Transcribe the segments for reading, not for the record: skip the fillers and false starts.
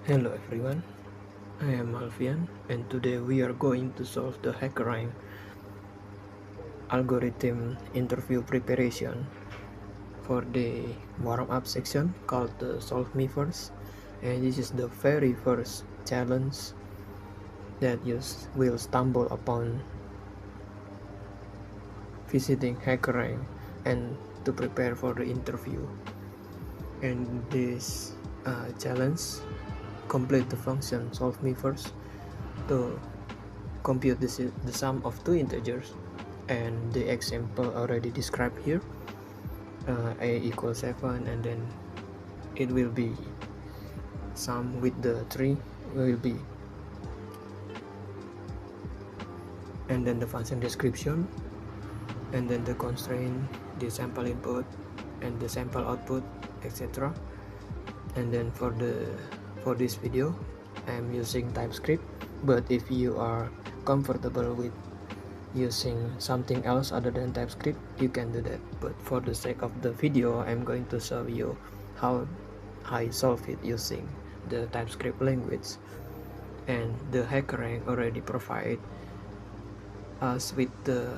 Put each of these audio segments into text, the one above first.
Hello everyone, I am Alfian and today we are going to solve the Hackerrank algorithm interview preparation for the warm-up section called the Solve Me First, and this is the very first challenge that you will stumble upon visiting Hackerrank and to prepare for the interview. And this challenge complete the function Solve Me First to compute the sum of two integers, and the example already described here, a equals 7, and then it will be sum with the 3 will be, and then the function description, and then the constraint, the sample input and the sample output, etc. And then for this video I am using TypeScript, but if you are comfortable with using something else other than TypeScript, you can do that, but for the sake of the video I'm going to show you how I solve it using the TypeScript language. And the Hackerrank already provide us with the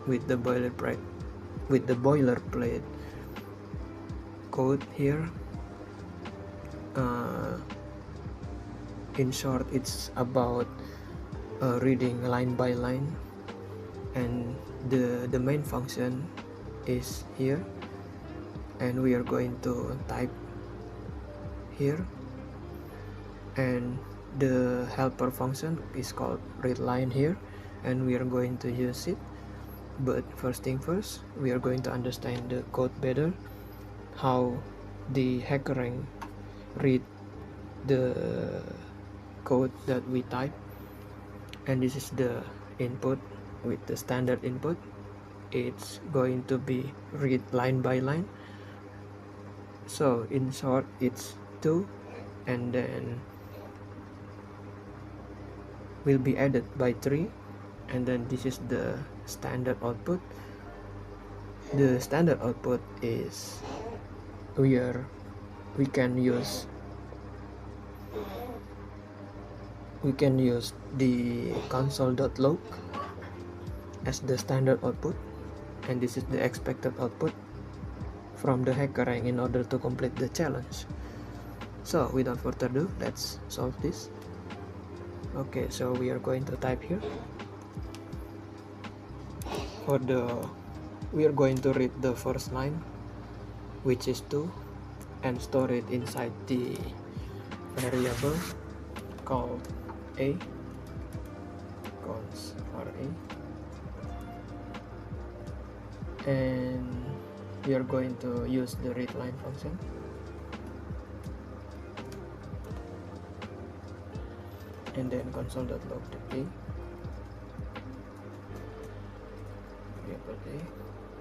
boilerplate code here. In short, it's about reading line by line, and the main function is here, and we are going to type here, and the helper function is called readLine here, and we are going to use it. But first thing first, we are going to understand the code better, how the Hackerrank read the code that we type. And this is the input with the standard input. It's going to be read line by line, so in short it's 2, and then will be added by 3, and then this is the standard output. The standard output is where we can use the console.log as the standard output, and this is the expected output from the Hackerrank in order to complete the challenge. So without further ado, let's solve this. Okay, so we are going to type here. We are going to read the first line, which is 2, and store it inside the variable called a, cons for a, and we are going to use the readLine function. And then console.log the a, variable a,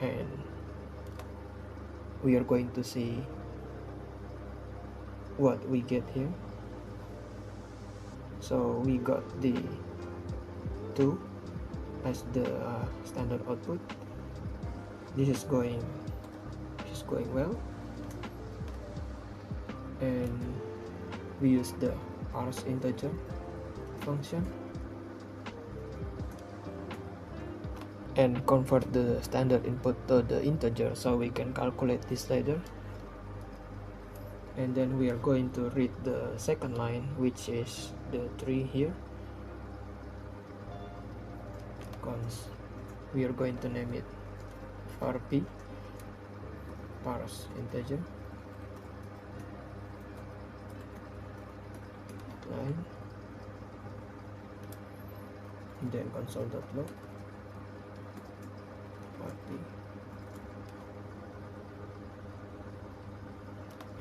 and we are going to see what we get here. So we got the 2 as the standard output. This is going well, and we use the parse integer function and convert the standard input to the integer so we can calculate this later. And then we are going to read the second line, which is the 3 here. We are going to name it for p, parse integer line, and then console.log for p.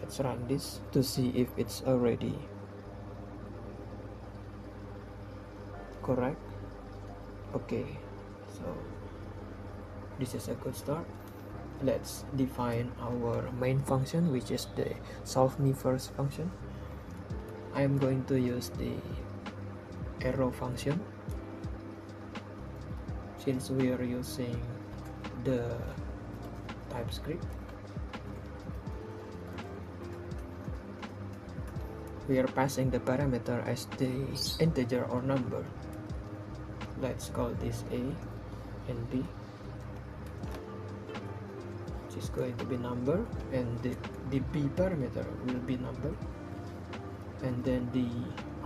Let's run this to see if it's already correct. Okay, so this is a good start. Let's define our main function, which is the solve me first function. I am going to use the arrow function since we are using the TypeScript. we are passing the parameter as the integer or number. Let's call this A and B, which is going to be number, and the B parameter will be number, and then the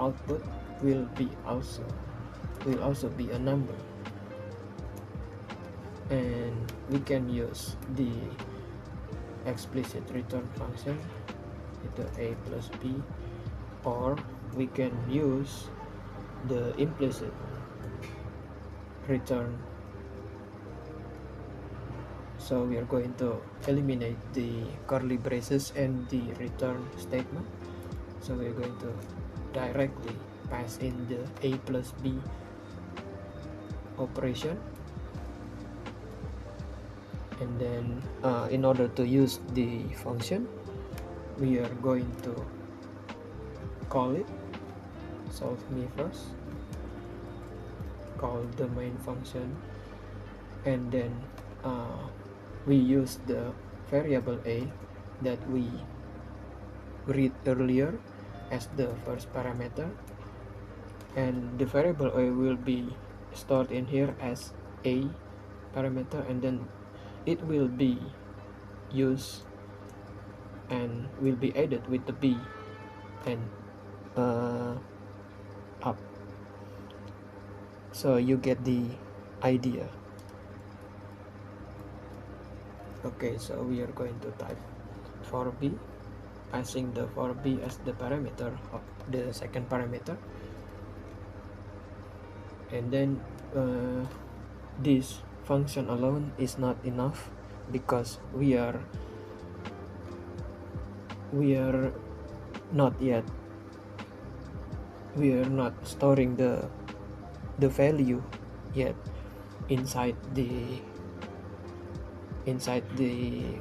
output will also be a number. And we can use the explicit return function, either A plus B, or we can use the implicit return. So we are going to eliminate the curly braces and the return statement. So we're going to directly pass in the A plus B operation. And then in order to use the function, we are going to call it solve me first, call the main function, and then we use the variable A that we read earlier as the first parameter, and the variable A will be stored in here as A parameter, and then it will be used and will be added with the B and up. So you get the idea. Okay, so we are going to type for B, passing the for B as the parameter of the second parameter, and then this function alone is not enough because we are not storing the value yet inside the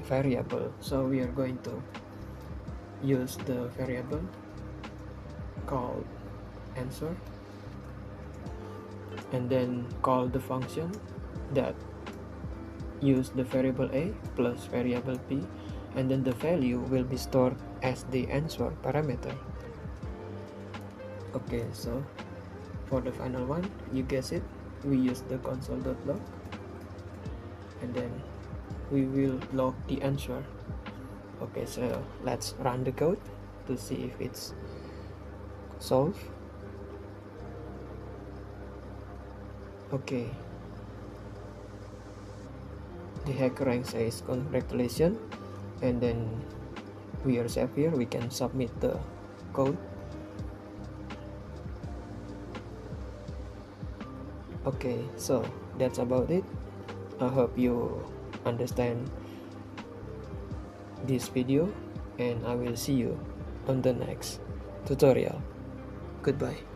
variable. So we are going to use the variable called answer, and then call the function that use the variable A plus variable B, and then the value will be stored as the answer parameter. Okay, so for the final one, you guess it, we use the console.log, and then we will log the answer. Okay, so let's run the code to see if it's solved. Okay, the Hackerrank says congratulations, and then we are safe here. We can submit the code. Okay, so that's about it. I hope you understand this video, and I will see you on the next tutorial. Goodbye.